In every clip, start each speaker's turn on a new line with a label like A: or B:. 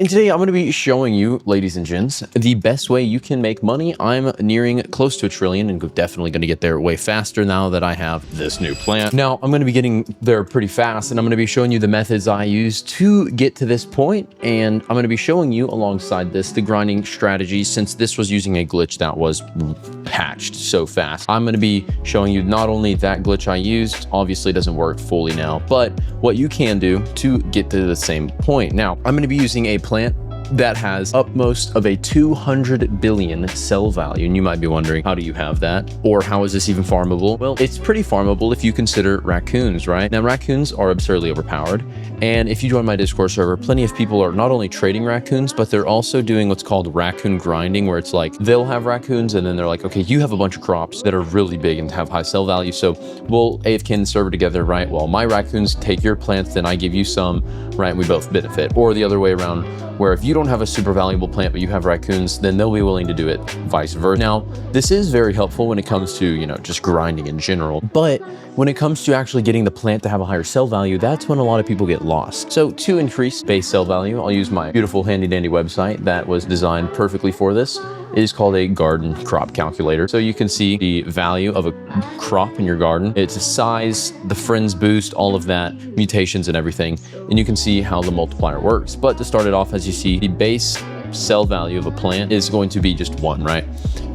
A: And today I'm going to be showing you, ladies and gents, the best way you can make money. I'm nearing close to $1 trillion and definitely going to get there way faster now that I have this new plant. Now I'm going to be getting there pretty fast, and I'm going to be showing you the methods I use to get to this point. And I'm going to be showing you alongside this, the grinding strategy, since this was using a glitch that was patched so fast. I'm going to be showing you not only that glitch I used, obviously it doesn't work fully now, but what you can do to get to the same point. Now I'm going to be using a plant that has upmost of a 200 billion cell value. And you might be wondering, how do you have that? Or how is this even farmable? Well, it's pretty farmable if you consider raccoons, right? Now, raccoons are absurdly overpowered. And if you join my Discord server, plenty of people are not only trading raccoons, but they're also doing what's called raccoon grinding, where it's like, they'll have raccoons and then they're like, okay, you have a bunch of crops that are really big and have high cell value. So we'll AFK in the server together, right? Well, my raccoons take your plants, then I give you some, right? And we both benefit. Or the other way around, where if you don't have a super valuable plant, but you have raccoons, then they'll be willing to do it vice versa. Now, this is very helpful when it comes to, you know, just grinding in general. But when it comes to actually getting the plant to have a higher cell value, that's when a lot of people get lost. So to increase base cell value, I'll use my beautiful handy dandy website that was designed perfectly for this. It is called a garden crop calculator. So you can see the value of a crop in your garden, its size, the friends boost, all of that, mutations and everything. And you can see how the multiplier works. But to start it off, as you see, the base cell value of a plant is going to be just 1, right?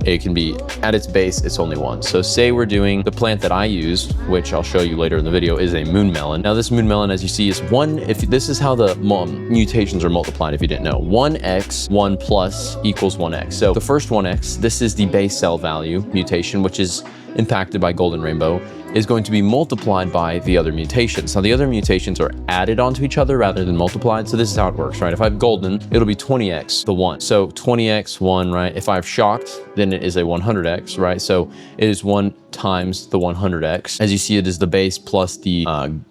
A: It can be, at its base, it's only 1. So say we're doing the plant that I used, which I'll show you later in the video, is a moon melon. Now this moon melon, as you see, is 1, if this is how the mutations are multiplied, if you didn't know, 1x, 1 plus equals 1x. So the first 1x, this is the base cell value mutation, which is impacted by golden rainbow, is going to be multiplied by the other mutations. Now the other mutations are added onto each other rather than multiplied. So this is how it works, right? If I have golden, it'll be 20x the 1. So 20x 1, right? If I have shocked, then it is a 100x, right? So it is 1 times the 100x. As you see, it is the base plus the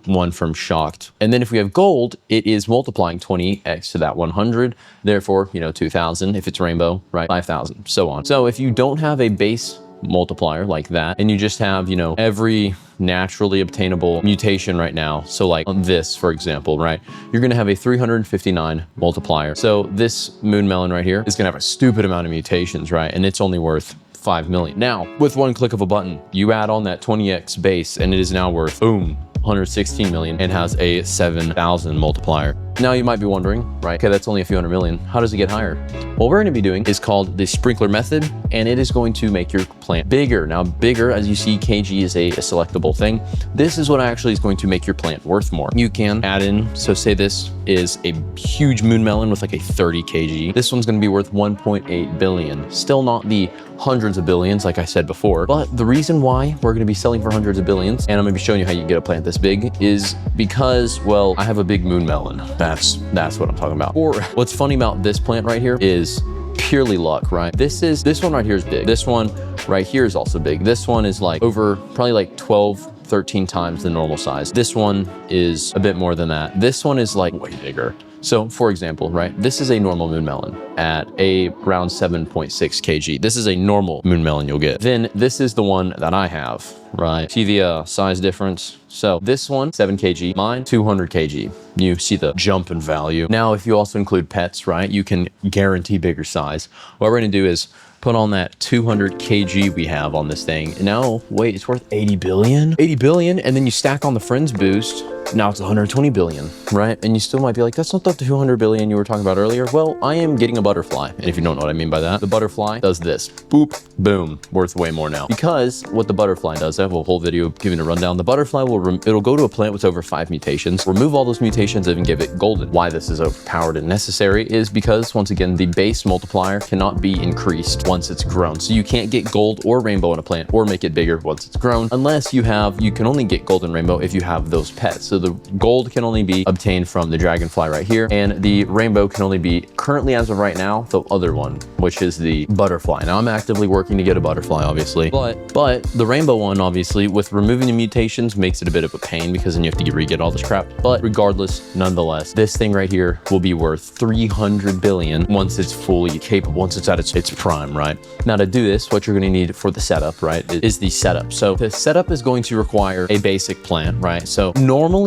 A: 1 from shocked. And then if we have gold, it is multiplying 20x to that 100. Therefore, you know, 2000. If it's rainbow, right? 5000, so on. So if you don't have a base multiplier like that, and you just have, you know, every naturally obtainable mutation right now, so like on this, for example, right, you're gonna have a 359 multiplier. So this moon melon right here is gonna have a stupid amount of mutations, right? And it's only worth 5 million. Now, with one click of a button, you add on that 20x base, and it is now worth, boom, 116 million, and has a 7,000 multiplier. Now you might be wondering, right, okay, that's only a few hundred million. How does it get higher? What we're gonna be doing is called the sprinkler method, and it is going to make your plant bigger. Now bigger, as you see, kg is a selectable thing. This is what actually is going to make your plant worth more. You can add in, so say this is a huge moon melon with like a 30 kg. This one's gonna be worth 1.8 billion. Still not the hundreds of billions, like I said before, but the reason why we're gonna be selling for hundreds of billions, and I'm gonna be showing you how you get a plant this big, is because, well, I have a big moon melon. That's what I'm talking about. Or what's funny about this plant right here is purely luck, right? This one right here is big. This one right here is also big. This one is like over probably like 12, 13 times the normal size. This one is a bit more than that. This one is like way bigger. So for example, right, this is a normal moon melon at around 7.6 kg. This is a normal moon melon you'll get. Then this is the one that I have, right? See the size difference? So this one, 7 kg, mine, 200 kg. You see the jump in value. Now, if you also include pets, right, you can guarantee bigger size. What we're gonna do is put on that 200 kg we have on this thing. No, wait, it's worth 80 billion? 80 billion, and then you stack on the friends boost, now it's 120 billion, right? And you still might be like, that's not the 200 billion you were talking about earlier. Well, I am getting a butterfly. And if you don't know what I mean by that, the butterfly does this, boop, boom, worth way more now. Because what the butterfly does, I have a whole video giving a rundown. The butterfly it'll go to a plant with over 5 mutations, remove all those mutations and give it golden. Why this is overpowered and necessary is because, once again, the base multiplier cannot be increased once it's grown. So you can't get gold or rainbow in a plant or make it bigger once it's grown, unless you can only get gold and rainbow if you have those pets. So the gold can only be obtained from the dragonfly right here, and the rainbow can only be, currently as of right now, the other one, which is the butterfly. Now I'm actively working to get a butterfly, obviously, but the rainbow one, obviously, with removing the mutations, makes it a bit of a pain because then you have to re-get all this crap. But regardless, nonetheless, this thing right here will be worth 300 billion once it's fully capable, once it's at its prime, right? Now to do this, what you're gonna need for the setup, right, is the setup. So the setup is going to require a basic plant, right? So normally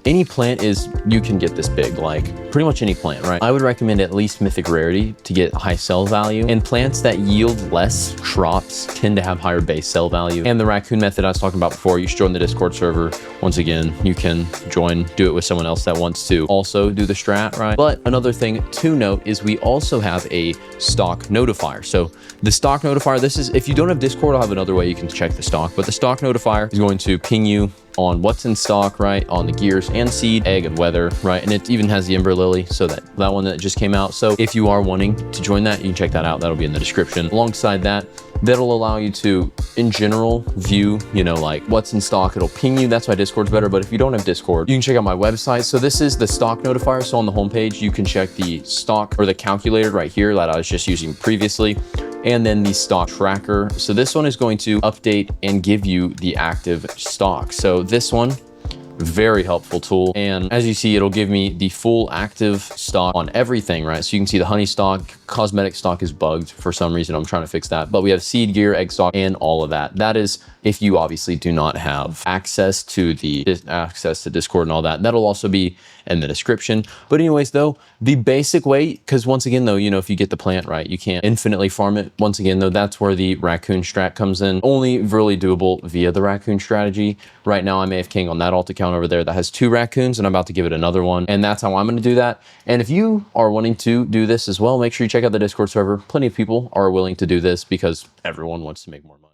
A: any plant you can get this big, like pretty much any plant, right? I would recommend at least mythic rarity to get high sell value, and plants that yield less crops tend to have higher base sell value. And the raccoon method I was talking about before, you should join the Discord server. Once again, you can do it with someone else that wants to also do the strat, right? But another thing to note is we also have a stock notifier. So the stock notifier, this is, if you don't have Discord, I'll have another way you can check the stock, but the stock notifier is going to ping you on what's in stock, right? On the gears and seed, egg and weather, right? And it even has the Ember Lily, so that one that just came out. So if you are wanting to join that, you can check that out. That'll be in the description. Alongside that, that'll allow you to, in general, view, you know, like what's in stock. It'll ping you. That's why Discord's better. But if you don't have Discord, you can check out my website. So this is the stock notifier. So on the homepage, you can check the stock or the calculator right here that I was just using previously, and then the stock tracker. So this one is going to update and give you the active stock. So this one, very helpful tool. And as you see, it'll give me the full active stock on everything, right? So you can see the honey stock, cosmetic stock is bugged for some reason. I'm trying to fix that, but we have seed, gear, egg stock, and all of that. That is if you obviously do not have access to Discord and all that. That'll also be in the description. But anyways, though, the basic way, because once again, though, you know, if you get the plant right, you can't infinitely farm it. Once again, though, that's where the raccoon strat comes in. Only really doable via the raccoon strategy. Right now, I'm AFKing on that alt account over there that has 2 raccoons, and I'm about to give it another one. And that's how I'm going to do that. And if you are wanting to do this as well, make sure you check out the Discord server. Plenty of people are willing to do this because everyone wants to make more money.